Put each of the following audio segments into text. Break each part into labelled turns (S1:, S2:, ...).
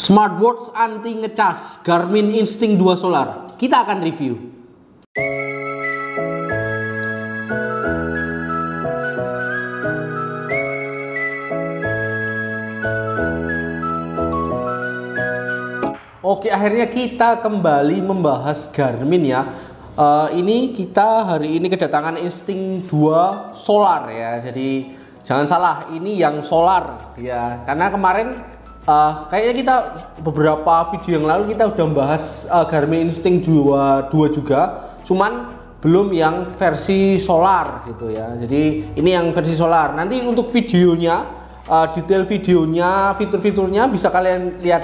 S1: Smartwatch anti ngecas Garmin Instinct 2 Solar. Kita akan review. Oke, akhirnya kita kembali membahas Garmin ya. Ini kita hari ini kedatangan Instinct 2 Solar ya. Jadi jangan salah, ini yang solar ya. Karena kemarin kayaknya kita beberapa video yang lalu kita udah bahas Garmin Instinct 2 juga, cuman belum yang versi solar gitu ya. Jadi ini yang versi solar. Nanti untuk videonya, detail videonya, fitur-fiturnya bisa kalian lihat,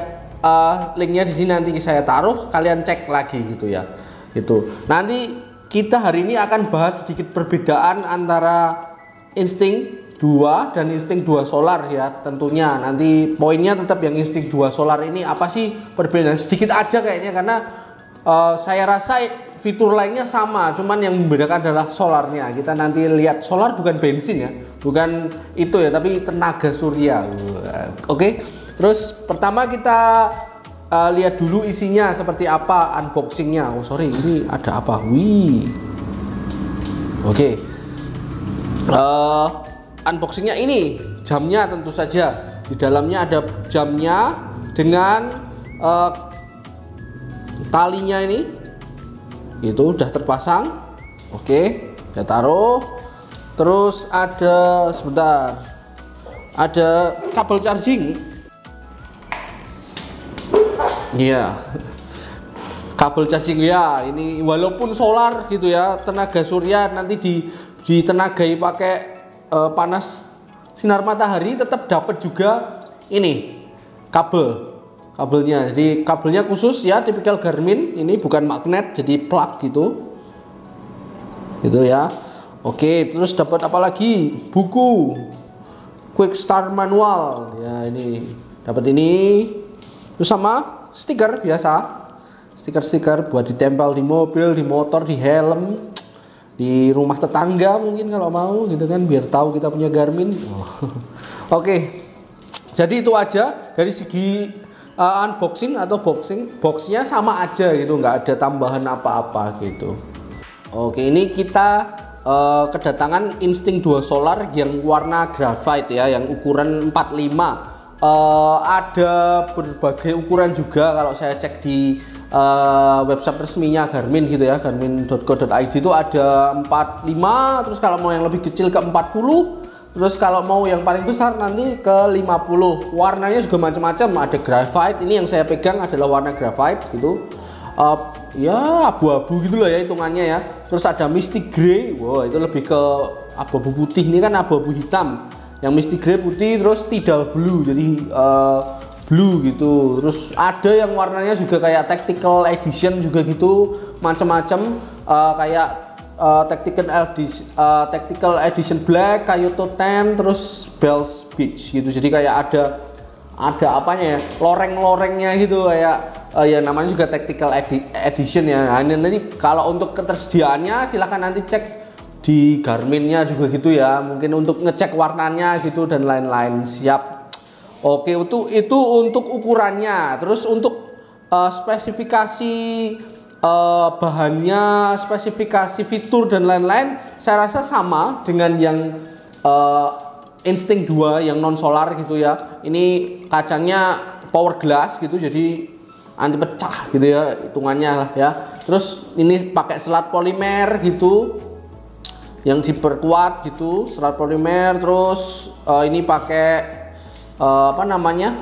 S1: linknya di sini nanti saya taruh, kalian cek lagi gitu ya. Gitu. Nanti kita hari ini akan bahas sedikit perbedaan antara Instinct 2 dan Instinct 2 Solar ya. Tentunya nanti poinnya tetap yang Instinct 2 Solar ini apa sih perbedaan sedikit aja kayaknya, karena saya rasa fitur lainnya sama, cuman yang membedakan adalah solarnya. Kita nanti lihat solar bukan bensin ya, bukan itu ya, tapi tenaga surya. Oke. Terus pertama kita lihat dulu isinya seperti apa, unboxingnya. Oh sorry, ini ada apa? Wih. Oke. Unboxingnya ini jamnya, tentu saja di dalamnya ada jamnya dengan talinya ini, itu udah terpasang. Oke, saya taruh. Terus ada, sebentar, ada kabel charging. Iya, kabel charging ya. Ini walaupun solar gitu ya, tenaga surya, nanti ditenagai pakai panas sinar matahari, tetap dapat juga ini kabelnya. Jadi kabelnya khusus ya, tipikal Garmin. Ini bukan magnet, jadi plug gitu ya. Oke, terus dapat apa lagi? Buku Quick Start Manual ya, ini dapat ini. Terus sama stiker biasa, stiker buat ditempel di mobil, di motor, di helm, di rumah tetangga mungkin kalau mau gitu kan, biar tahu kita punya Garmin. Oke, jadi itu aja dari segi unboxing atau boxnya sama aja gitu, nggak ada tambahan apa-apa gitu. Oke, ini kita kedatangan Instinct 2 Solar yang warna graphite ya, yang ukuran 45. Ada berbagai ukuran juga kalau saya cek di website resminya Garmin gitu ya, garmin.co.id itu ada 45, terus kalau mau yang lebih kecil ke 40, terus kalau mau yang paling besar nanti ke 50. Warnanya juga macam-macam, ada graphite, ini yang saya pegang adalah warna graphite gitu, ya abu-abu gitu loh ya hitungannya ya. Terus ada Misty Grey, wow itu lebih ke abu-abu putih, ini kan abu-abu hitam. Yang Misty Grey putih, terus Tidal Blue, jadi blue gitu. Terus ada yang warnanya juga kayak Tactical Edition juga gitu, macam-macam, kayak Tactical Edition Black, Kyoto 10, terus Bells Beach gitu. Jadi kayak ada apanya ya, loreng-lorengnya gitu, kayak ya namanya juga Tactical Edition ya. Nah, ini nanti kalau untuk ketersediaannya silahkan nanti cek di Garminnya juga gitu ya, mungkin untuk ngecek warnanya gitu dan lain-lain. Siap. Oke, itu untuk ukurannya. Terus untuk spesifikasi bahannya, spesifikasi fitur dan lain-lain, saya rasa sama dengan yang Instinct 2 yang non solar gitu ya. Ini kacanya power glass gitu, jadi anti pecah gitu ya hitungannya lah ya. Terus ini pakai selat polimer gitu, yang diperkuat gitu, serat polimer. Terus ini pakai apa namanya,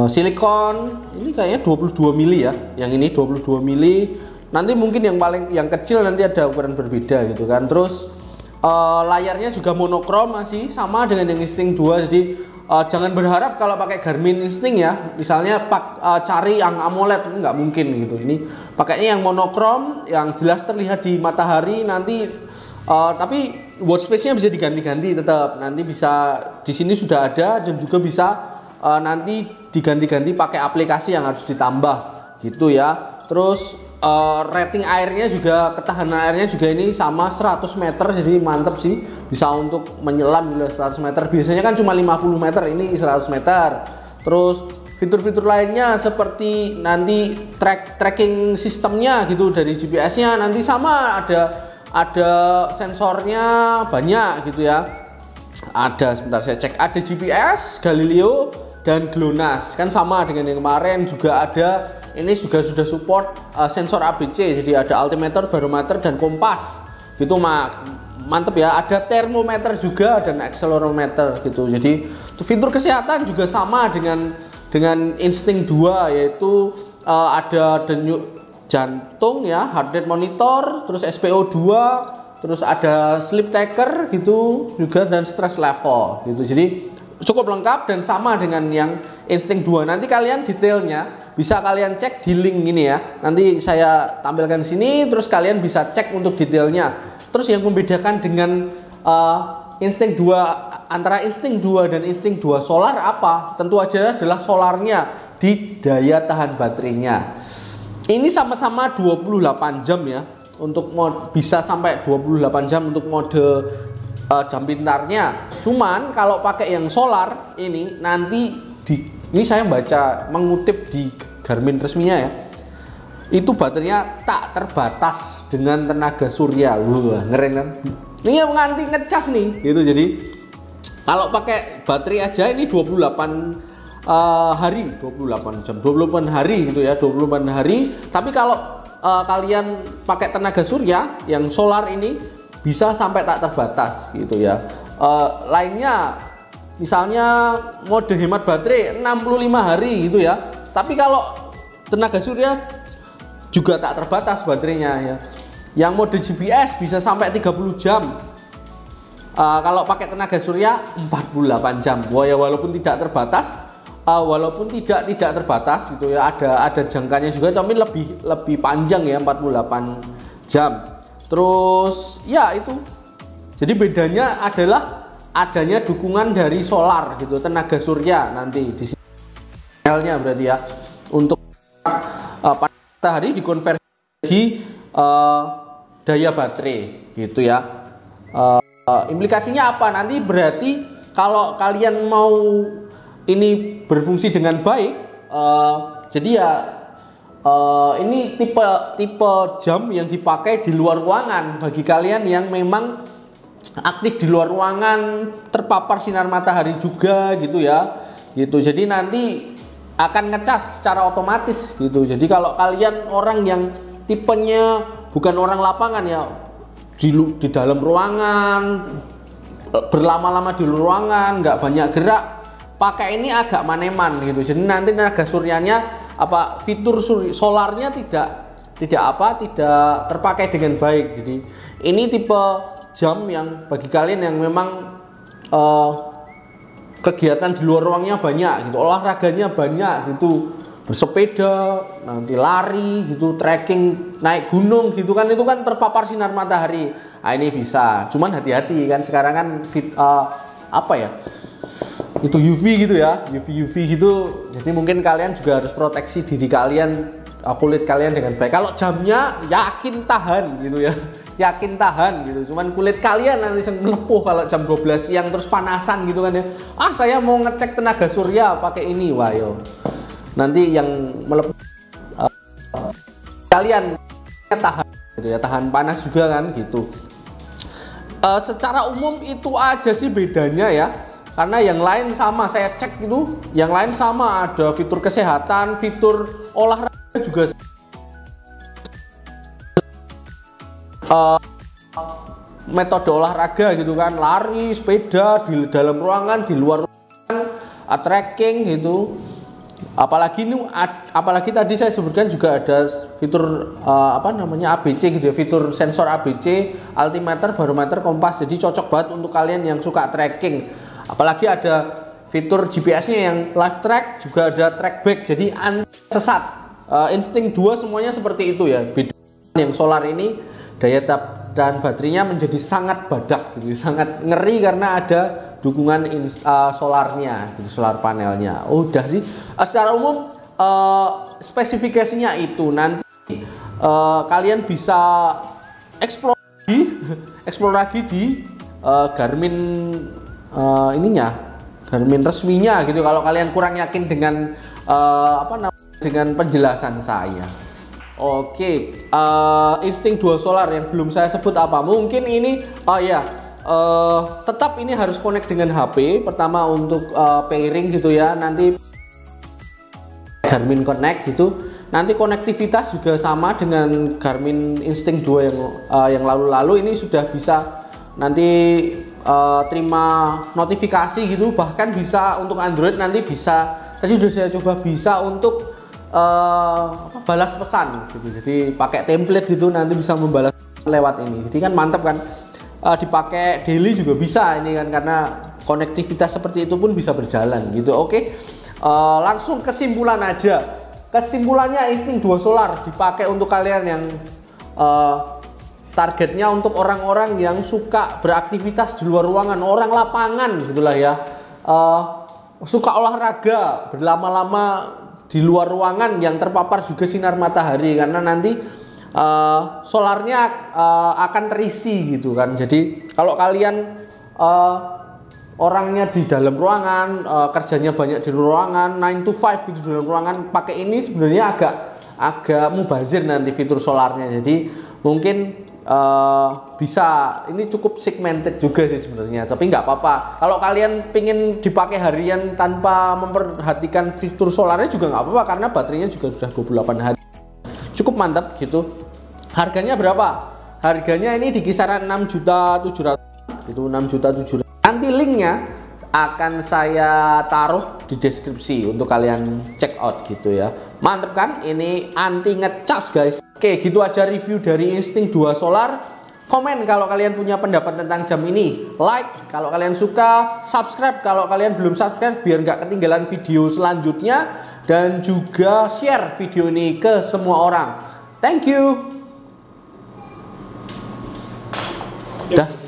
S1: silikon. Ini kayaknya 22 mili ya, yang ini 22 mili. Nanti mungkin yang kecil nanti ada ukuran berbeda gitu kan. Terus layarnya juga monokrom, masih sama dengan yang Instinct 2. Jadi jangan berharap kalau pakai Garmin Instinct ya, misalnya cari yang AMOLED, nggak mungkin gitu. Ini pakainya yang monokrom, yang jelas terlihat di matahari nanti. Tapi watch face-nya bisa diganti-ganti tetap. Nanti bisa di sini sudah ada, dan juga bisa nanti diganti-ganti pakai aplikasi yang harus ditambah gitu ya. Terus rating airnya juga, ketahanan airnya juga ini sama 100 meter, jadi mantep sih, bisa untuk menyelam 100 meter. Biasanya kan cuma 50 meter, ini 100 meter. Terus fitur-fitur lainnya seperti nanti tracking sistemnya gitu dari GPS-nya nanti sama, ada sensornya banyak gitu ya. Ada, sebentar saya cek, ada GPS, Galileo dan GLONASS, kan sama dengan yang kemarin. Juga ada, ini juga sudah support sensor ABC, jadi ada altimeter, barometer dan kompas gitu, mantep ya. Ada termometer juga dan accelerometer gitu. Jadi fitur kesehatan juga sama dengan Instinct 2, yaitu ada denyut jantung ya, heart rate monitor, terus SpO2, terus ada sleep tracker gitu juga, dan stress level gitu. Jadi cukup lengkap dan sama dengan yang Instinct 2. Nanti kalian detailnya bisa kalian cek di link ini ya. Nanti saya tampilkan di sini, terus kalian bisa cek untuk detailnya. Terus yang membedakan dengan Instinct 2, antara Instinct 2 dan Instinct 2 Solar apa? Tentu aja adalah solarnya di daya tahan baterainya. Ini sama-sama 28 jam ya. Untuk bisa sampai 28 jam untuk mode jam pintarnya. Cuman kalau pakai yang solar ini nanti ini saya mengutip di Garmin resminya ya. Itu baterainya tak terbatas dengan tenaga surya. Wah, ngeren kan? Ini yang nganti ngecas nih gitu. Jadi kalau pakai baterai aja ini 28 hari, 28 jam, 28 hari gitu ya, 28 hari. Tapi kalau kalian pakai tenaga surya yang solar ini bisa sampai tak terbatas gitu ya. Lainnya misalnya mode hemat baterai 65 hari gitu ya. Tapi kalau tenaga surya juga tak terbatas baterainya ya. Yang mode GPS bisa sampai 30 jam. Kalau pakai tenaga surya 48 jam. Wah ya, walaupun tidak terbatas, walaupun tidak terbatas gitu ya, ada jangkanya juga, tapi lebih panjang ya, 48 jam. Terus ya itu. Jadi bedanya adalah adanya dukungan dari solar gitu, tenaga surya nanti di sini panelnya berarti ya, untuk matahari dikonversi jadi daya baterai gitu ya. Implikasinya apa? Nanti berarti kalau kalian mau ini berfungsi dengan baik, jadi ya ini tipe jam yang dipakai di luar ruangan bagi kalian yang memang aktif di luar ruangan, terpapar sinar matahari juga gitu ya, gitu. Jadi nanti akan ngecas secara otomatis gitu. Jadi kalau kalian orang yang tipenya bukan orang lapangan ya, di dalam ruangan, berlama-lama di ruangan, nggak banyak gerak, pakai ini agak maneman gitu. Jadi nanti tenaga suryanya fitur solarnya tidak terpakai dengan baik. Jadi ini tipe jam yang bagi kalian yang memang kegiatan di luar ruangnya banyak gitu, olahraganya banyak gitu, bersepeda, nanti lari gitu, trekking, naik gunung gitu kan, itu kan terpapar sinar matahari. Nah, ini bisa, cuman hati-hati kan sekarang kan itu UV gitu ya, UV gitu. Jadi mungkin kalian juga harus proteksi diri kalian, kulit kalian dengan baik. Kalau jamnya yakin tahan gitu ya, yakin tahan gitu. Cuman kulit kalian nanti melepuh kalau jam 12 siang terus panasan gitu kan ya. Saya mau ngecek tenaga surya pakai ini, wah yo. Nanti yang melepuh kalian tahan gitu ya, tahan panas juga kan gitu. Secara umum itu aja sih bedanya ya. Karena yang lain sama, saya cek itu, yang lain sama, ada fitur kesehatan, fitur olahraga juga. Metode olahraga gitu kan, lari, sepeda, di dalam ruangan, di luar ruangan, trekking gitu. Apalagi tadi saya sebutkan juga ada fitur ABC gitu ya, fitur sensor ABC, altimeter, barometer, kompas. Jadi cocok banget untuk kalian yang suka trekking. Apalagi ada fitur GPS-nya yang live track, juga ada track back, jadi anti sesat. Instinct 2 semuanya seperti itu ya. Beda yang solar ini, daya tahan baterainya menjadi sangat badak gitu, sangat ngeri karena ada dukungan solarnya gitu, solar panelnya. Udah sih, secara umum spesifikasinya itu. Nanti kalian bisa explore lagi di Garmin Garmin resminya gitu. Kalau kalian kurang yakin dengan dengan penjelasan saya. Oke, Instinct Duo Solar yang belum saya sebut apa? Mungkin ini, tetap ini harus connect dengan HP. Pertama untuk pairing gitu ya. Nanti Garmin Connect gitu. Nanti konektivitas juga sama dengan Garmin Instinct Duo yang lalu-lalu. Ini sudah bisa nanti terima notifikasi gitu. Bahkan bisa untuk Android nanti bisa. Tadi sudah saya coba bisa untuk balas pesan gitu. Jadi pakai template gitu nanti bisa membalas lewat ini. Jadi kan mantap kan. Dipakai daily juga bisa ini kan, karena konektivitas seperti itu pun bisa berjalan gitu. Oke. Langsung kesimpulan aja. Kesimpulannya Instinct Duo Solar dipakai untuk kalian yang targetnya untuk orang-orang yang suka beraktivitas di luar ruangan, orang lapangan gitulah ya, suka olahraga berlama-lama di luar ruangan yang terpapar juga sinar matahari, karena nanti solarnya akan terisi gitu kan. Jadi kalau kalian orangnya di dalam ruangan, kerjanya banyak di ruangan, 9 to 5 gitu di dalam ruangan, pakai ini sebenarnya agak mubazir nanti fitur solarnya. Jadi mungkin bisa, ini cukup segmented juga sih sebenarnya, tapi nggak apa-apa. Kalau kalian pingin dipakai harian tanpa memperhatikan fitur solarnya juga nggak apa-apa, karena baterainya juga sudah 28 hari. Cukup mantap gitu. Harganya berapa? Harganya ini di kisaran 6.700.000 itu, 6.700.000. Nanti linknya akan saya taruh di deskripsi untuk kalian check out gitu ya. Mantep kan? Ini anti ngecas guys. Oke, gitu aja review dari Instinct Duo Solar. Komen kalau kalian punya pendapat tentang jam ini. Like kalau kalian suka. Subscribe kalau kalian belum subscribe, biar nggak ketinggalan video selanjutnya. Dan juga share video ini ke semua orang. Thank you. Dah.